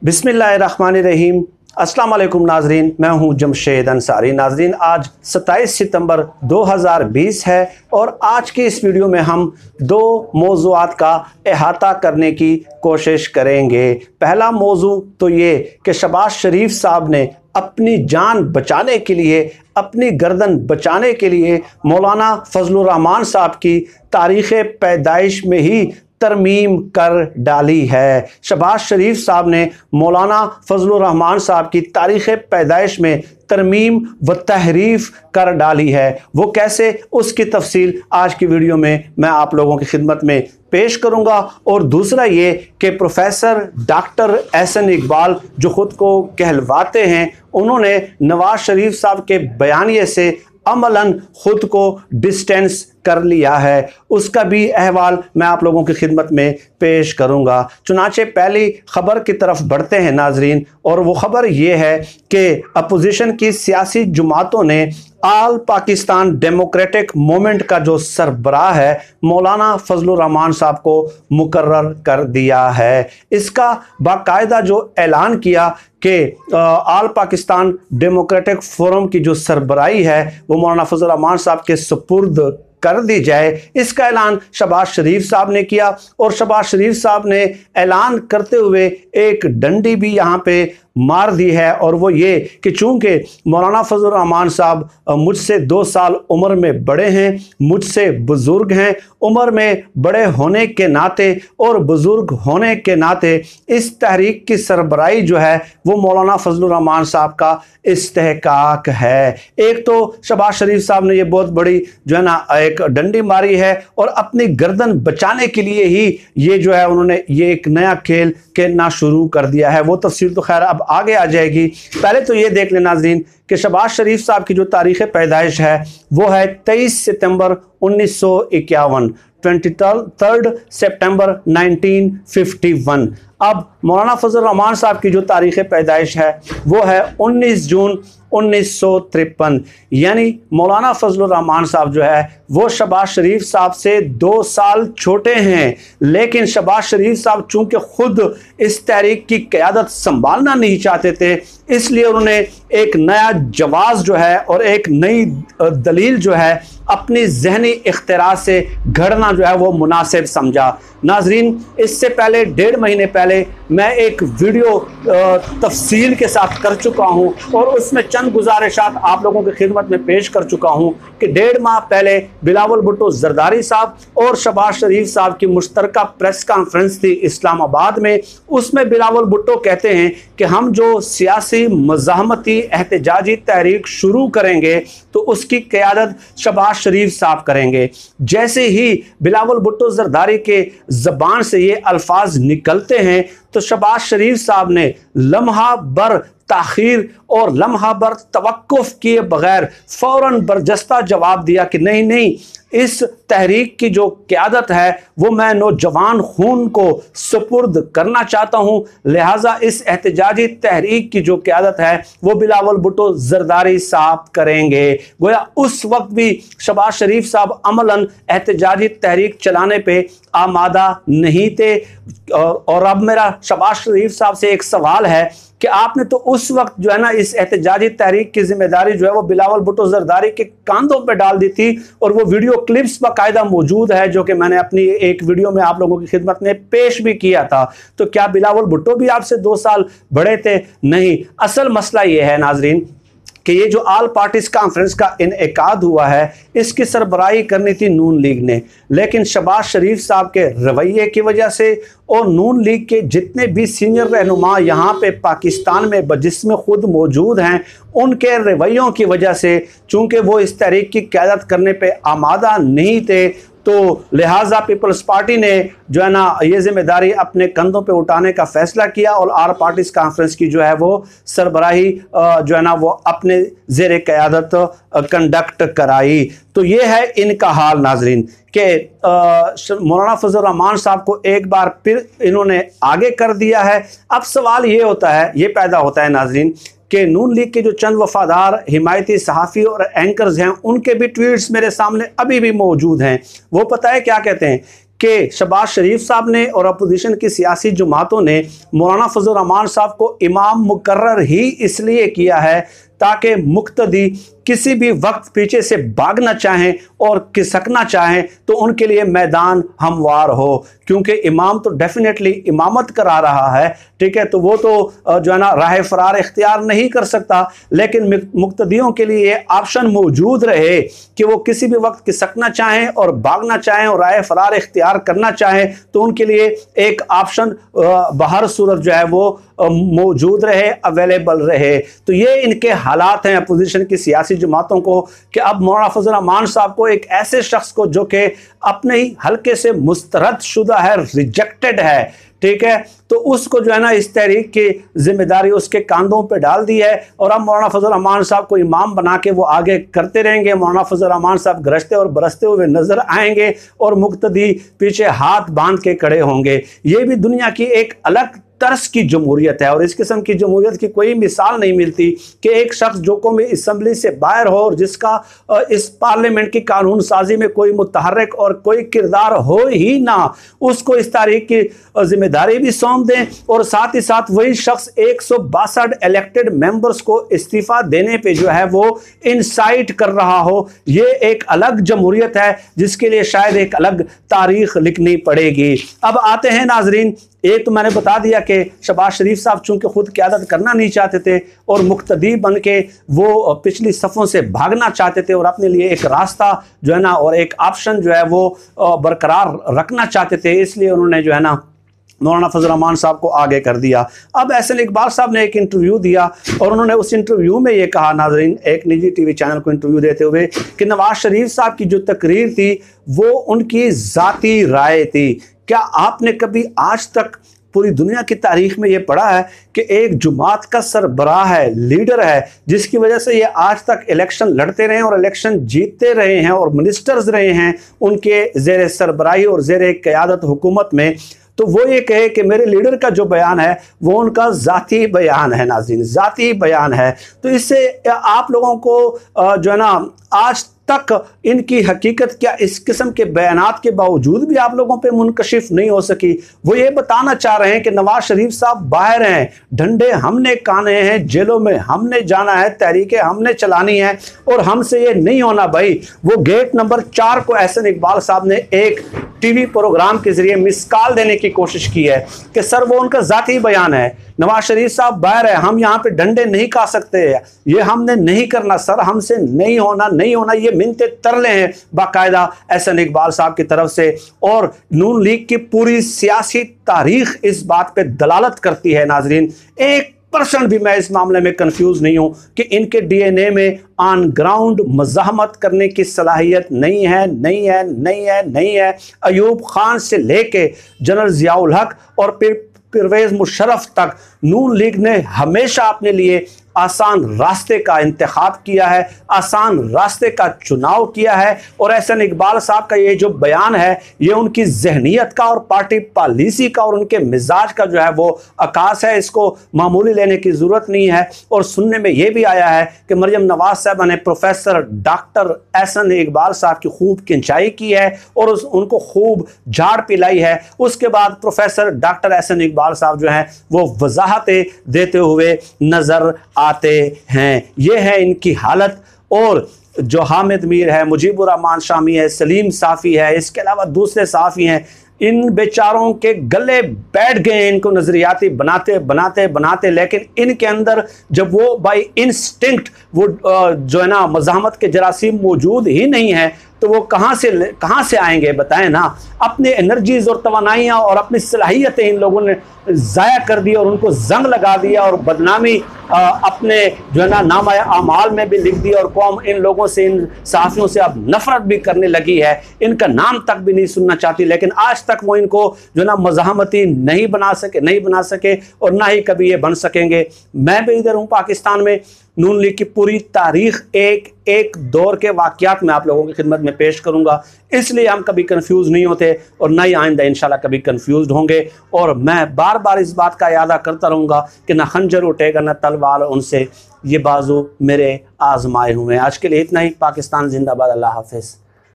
बिस्मिल्लाहिर्रहमानिर्रहीम। अस्सलाम वालेकुम नाजरीन, मैं हूं जमशेद अंसारी। नाजरीन, आज 27 सितंबर 2020 है और आज की इस वीडियो में हम दो मौज़ूआत का अहाता करने की कोशिश करेंगे। पहला मौजू तो ये कि शहबाज शरीफ साहब ने अपनी जान बचाने के लिए, अपनी गर्दन बचाने के लिए मौलाना फजल रहमान साहब की तारीख़ पैदाइश में ही तरमीम कर डाली है। शहबाज शरीफ साहब ने मौलाना फजल रहमान साहब की तारीख़ पैदाइश में तरमीम व तहरीफ कर डाली है। वो कैसे, उसकी तफसील आज की वीडियो में मैं आप लोगों की खिदमत में पेश करूंगा। और दूसरा ये कि प्रोफेसर डॉक्टर एहसन इकबाल जो ख़ुद को कहलवाते हैं, उन्होंने नवाज शरीफ साहब के बयानिए से अमलन खुद को डिस्टेंस कर लिया है। उसका भी अहवाल मैं आप लोगों की खिदमत में पेश करूंगा। चुनाचे पहली खबर की तरफ बढ़ते हैं नाजरीन, और वो खबर ये है कि अपोजिशन की सियासी जमातों ने आल पाकिस्तान डेमोक्रेटिक मूवमेंट का जो सरबराह है मौलाना फजल रहमान साहब को मुकर्रर कर दिया है। इसका बाकायदा जो ऐलान किया कि आल पाकिस्तान डेमोक्रेटिक फोरम की जो सरबराही है वो मौलाना फजल रहमान साहब के सुपुर्द कर दी जाए, इसका ऐलान शहबाज शरीफ साहब ने किया। और शहबाज शरीफ साहब ने ऐलान करते हुए एक डंडी भी यहाँ पे मार दी है, और वो ये कि चूंकि मौलाना फजल रहमान साहब मुझसे 2 साल उम्र में बड़े हैं, मुझसे बुज़ुर्ग हैं, उम्र में बड़े होने के नाते और बुज़ुर्ग होने के नाते इस तहरीक की सरबराही जो है वो मौलाना फजल रहमान साहब का इस्तेहकाक है। एक तो शहबाज शरीफ साहब ने ये बहुत बड़ी जो है ना एक डंडी मारी है, और अपनी गर्दन बचाने के लिए ही ये जो है उन्होंने ये एक नया खेल खेलना शुरू कर दिया है। वो तफसील तो खैर अब आगे आ जाएगी। पहले तो ये देख लें नाजरीन कि शहबाज शरीफ साहब की जो तारीख़ पैदाइश है वो है 23 सितंबर 1951, 23 सितंबर 1951। अब मौलाना फजल रहमान साहब की जो तारीख़ पैदाइश है वो है 19 जून 1953। यानी मौलाना फजल रहमान साहब जो है वो शहबाज शरीफ साहब से 2 साल छोटे हैं, लेकिन शहबाज शरीफ साहब चूंकि खुद इस तहरीक की क़यादत संभालना नहीं चाहते थे, इसलिए उन्होंने एक नया जवाज़ जो है और एक नई दलील जो है अपनी जहनी इख्तिरा से घड़ना जो है वो मुनासिब समझा। नाजरीन, इससे पहले 1.5 महीने पहले मैं एक वीडियो तफसील के साथ कर चुका हूं, और उसमें चंद गुजारिशात आप लोगों की खिदमत में पेश कर चुका हूं कि 1.5 माह पहले बिलावल भुट्टो जरदारी साहब और शहबाज शरीफ साहब की मुश्तरका प्रेस कॉन्फ्रेंस थी इस्लामाबाद में। उसमें बिलावल भुट्टो कहते हैं कि हम जो सियासी मज़ाहमती एहतजाजी तहरीक शुरू करेंगे तो उसकी क़यादत शहबाज शरीफ साहब करेंगे। जैसे ही बिलावल भुट्टो जरदारी के ज़बान से ये अल्फाज निकलते हैं तो शहबाज शरीफ साहब ने लम्हा बर ताख़ीर और लम्हा बर तवक्कुफ़ किए बगैर फ़ौरन बरजस्ता जवाब दिया कि नहीं नहीं, इस तहरीक की जो क़यादत है वो मैं नौजवान खून को सुपुर्द करना चाहता हूँ, लिहाजा इस एहतजाजी तहरीक की जो क़यादत है वो बिलावल भुट्टो जरदारी साहब करेंगे। गोया उस वक्त भी शहबाज शरीफ साहब अमलन एहतजाजी तहरीक चलाने पे आमादा नहीं थे। और अब मेरा शहबाज शरीफ साहब से एक सवाल है कि आपने तो उस वक्त जो है ना इस एहतजाजी तहरीक की जिम्मेदारी जो है वो बिलावल भुट्टो जरदारी के कांधों पे डाल दी थी, और वो वीडियो क्लिप्स बाकायदा मौजूद है जो कि मैंने अपनी एक वीडियो में आप लोगों की खिदमत में पेश भी किया था। तो क्या बिलावल भुट्टो भी आपसे 2 साल बड़े थे? नहीं। असल मसला ये है नाजरीन कि ये जो आल पार्टीज कॉन्फ्रेंस का इनेकाद हुआ है इसकी सरबराही करनी थी नून लीग ने, लेकिन शहबाज शरीफ साहब के रवैये की वजह से और नून लीग के जितने भी सीनियर रहनुमा यहाँ पे पाकिस्तान में जिसमें खुद मौजूद हैं, उनके रवैयों की वजह से चूँकि वो इस तहरीक की क़यादत करने पे आमादा नहीं थे, तो लिहाजा पीपल्स पार्टी ने जो है ना ये जिम्मेदारी अपने कंधों पे उठाने का फैसला किया और आल पार्टीज कॉन्फ्रेंस की जो है वो सरबराही जो है ना वो अपने ज़ेरे क़यादत कंडक्ट कराई। तो ये है इनका हाल नाजरीन कि मौलाना फजल रहमान साहब को एक बार फिर इन्होंने आगे कर दिया है। अब सवाल ये होता है, ये पैदा होता है नाजरीन कि नून लीग के जो चंद वफादार हिमायती सहाफ़ी और एंकर्स हैं उनके भी ट्वीट्स मेरे सामने अभी भी मौजूद हैं। वो पता है क्या कहते हैं کہ शहबाज शरीफ साहब ने और अपोजिशन की सियासी जमातों ने मौलाना फजल रहमान साहब को इमाम मुकर्रर ही इसलिए किया है ताकि मुक्तदी किसी भी वक्त पीछे से भागना चाहें और खिसकना चाहें तो उनके लिए मैदान हमवार हो, क्योंकि इमाम तो डेफिनेटली इमामत करा रहा है, ठीक है, तो वो तो जो है ना राह फरार इख्तियार नहीं कर सकता, लेकिन मुक्तदियों के लिए ये ऑप्शन मौजूद रहे कि वो किसी भी वक्त खिसकना चाहें और भागना चाहें और राह फरार इख्तियार करना चाहें तो उनके लिए एक ऑप्शन बहर सूरत जो है वो मौजूद रहे, अवेलेबल रहे। तो ये इनके हालात हैं अपोजिशन की सियासी जमातों को कि अब मौलाना फजल रहमान साहब को, एक ऐसे शख्स को जो कि अपने ही हल्के से मुस्तरद शुदा है, रिजेक्टेड है, ठीक है, तो उसको जो है ना इस तहरीक की जिम्मेदारी उसके कांधों पे डाल दी है और अब मौलाना फजल रहमान साहब को इमाम बना के वो आगे करते रहेंगे। मौलाना फजल रहमान साहब गरजते और बरसते हुए नजर आएंगे और मुक्तदी पीछे हाथ बांध के खड़े होंगे। ये भी दुनिया की एक अलग तर्स की जमहूरियत है और इस किस्म की जमहूरियत की कोई मिसाल नहीं मिलती कि एक शख्स जो कौमी असम्बली से बाहर हो और जिसका इस पार्लियामेंट की कानून साजी में कोई मुतहर्रिक और कोई किरदार हो ही ना, उसको इस तारीख की जिम्मेदारी भी सौंप दें और साथ ही साथ वही शख्स 162 इलेक्टेड मेंबर्स को इस्तीफा देने पे जो है वो इंसाइट कर रहा हो। ये एक अलग जमहूरियत है जिसके लिए शायद एक अलग तारीख लिखनी पड़ेगी। अब आते हैं नाजरीन, एक तो मैंने बता दिया कि शहबाज शरीफ साहब चूंकि खुद क़यादत करना नहीं चाहते थे और मुक्तदी बन के वो पिछली सफ़ों से भागना चाहते थे और अपने लिए एक रास्ता जो है ना और एक ऑप्शन जो है वो बरकरार रखना चाहते थे, इसलिए उन्होंने जो है ना मौलाना फजल रहमान साहब को आगे कर दिया। अब एहसन इकबाल साहब ने एक इंटरव्यू दिया और उन्होंने उस इंटरव्यू में ये कहा नाज़रीन, एक निजी टीवी चैनल को इंटरव्यू देते हुए, कि नवाज शरीफ साहब की जो तकरीर थी वो उनकी ज़ाती राय थी। क्या आपने कभी आज तक पूरी दुनिया की तारीख में ये पढ़ा है कि एक जुमात का सरबराह है, लीडर है, जिसकी वजह से ये आज तक इलेक्शन लड़ते रहे और इलेक्शन जीतते रहे हैं और मिनिस्टर्स रहे हैं उनके ज़ेर सरबराही और ज़ेर क़यादत हुकूमत में, तो वो ये कहे कि मेरे लीडर का जो बयान है वो उनका ज़ाती बयान है, नाज़रीन ज़ाती बयान है। तो इससे आप लोगों को जो है ना आज तक इनकी हकीकत क्या इस किस्म के बयानात के बावजूद भी आप लोगों पे मुनकशिफ नहीं हो सकी। वो ये बताना चाह रहे हैं कि नवाज शरीफ साहब बाहर हैं, डंडे हमने काने हैं, जेलों में हमने जाना है, तहरीकें हमने चलानी है और हमसे ये नहीं होना भाई। वो गेट नंबर 4 को एहसन इकबाल साहब ने एक टीवी प्रोग्राम के जरिए मिस कॉल देने की कोशिश की है कि सर वो उनका ज़ाती बयान है, नवाज शरीफ साहब बाहर है, हम यहाँ पे डंडे नहीं खा सकते, ये हमने नहीं करना सर, हमसे नहीं होना नहीं होना, ये मिन्नते तरले हैं बाकायदा एहसन इकबाल साहब की तरफ से। और नून लीग की पूरी सियासी तारीख इस बात पे दलालत करती है नाजरीन, 1% भी मैं इस मामले में कंफ्यूज नहीं हूं कि इनके डीएनए में ऑन ग्राउंड मज़ाहमत करने की सलाहियत नहीं है, नहीं है, नहीं है, नहीं है। अयूब खान से लेके जनरल ज़ियाउल हक और फिर परवेज़ मुशर्रफ तक नून लीग ने हमेशा अपने लिए आसान रास्ते का इंतखाब किया है, आसान रास्ते का चुनाव किया है। और एहसन इकबाल साहब का ये जो बयान है ये उनकी जहनीत का और पार्टी पॉलिसी का और उनके मिजाज का जो है वो अकास है, इसको मामूली लेने की ज़रूरत नहीं है। और सुनने में ये भी आया है कि मरियम नवाज साहब ने प्रोफेसर डॉक्टर एहसन इकबाल साहब की खूब किंचाई की है और उनको खूब झाड़ पिलाई है। उसके बाद प्रोफेसर डॉक्टर एहसन इकबाल साहब जो हैं वो वजाहतें देते हुए नज़र आते हैं। ये है इनकी हालत। और जो हामिद मीर है, मुजीबुर रहमान शामी है, सलीम साफ़ी है, इसके अलावा दूसरे साफ़ी हैं, इन बेचारों के गले बैठ गए इनको नज़रियाती बनाते बनाते बनाते। लेकिन इनके अंदर जब वो बाई इंस्टिंक्ट वो जो है ना मज़ाहमत के जरासीम मौजूद ही नहीं है तो वो कहाँ से आएंगे बताएं ना। अपने एनर्जीज़ और तवानाइयाँ और अपनी सलाहियतें इन लोगों ने ज़ाया कर दी और उनको जंग लगा दिया और बदनामी अपने जो है ना नामा आमाल में भी लिख दी और कौम इन लोगों से, इन साथियों से अब नफरत भी करने लगी है, इनका नाम तक भी नहीं सुनना चाहती। लेकिन आज तक वो इनको जो है ना मज़ाहमती नहीं बना सके और ना ही कभी ये बन सकेंगे। मैं भी इधर हूँ पाकिस्तान में, नून लीग की पूरी तारीख एक एक दौर के वाक़यात में आप लोगों की खिदमत में पेश करूँगा, इसलिए हम कभी कंफ्यूज नहीं होते और ना ही आइंदा इंशाल्लाह कभी कंफ्यूज होंगे। और मैं बार बार इस बात का यादा करता रहूँगा कि ना खंजर उठेगा ना तलवार उनसे, ये बाजू मेरे आजमाए हुए हैं। आज के लिए इतना ही। पाकिस्तान जिंदाबाद। अल्लाह हाफिज़।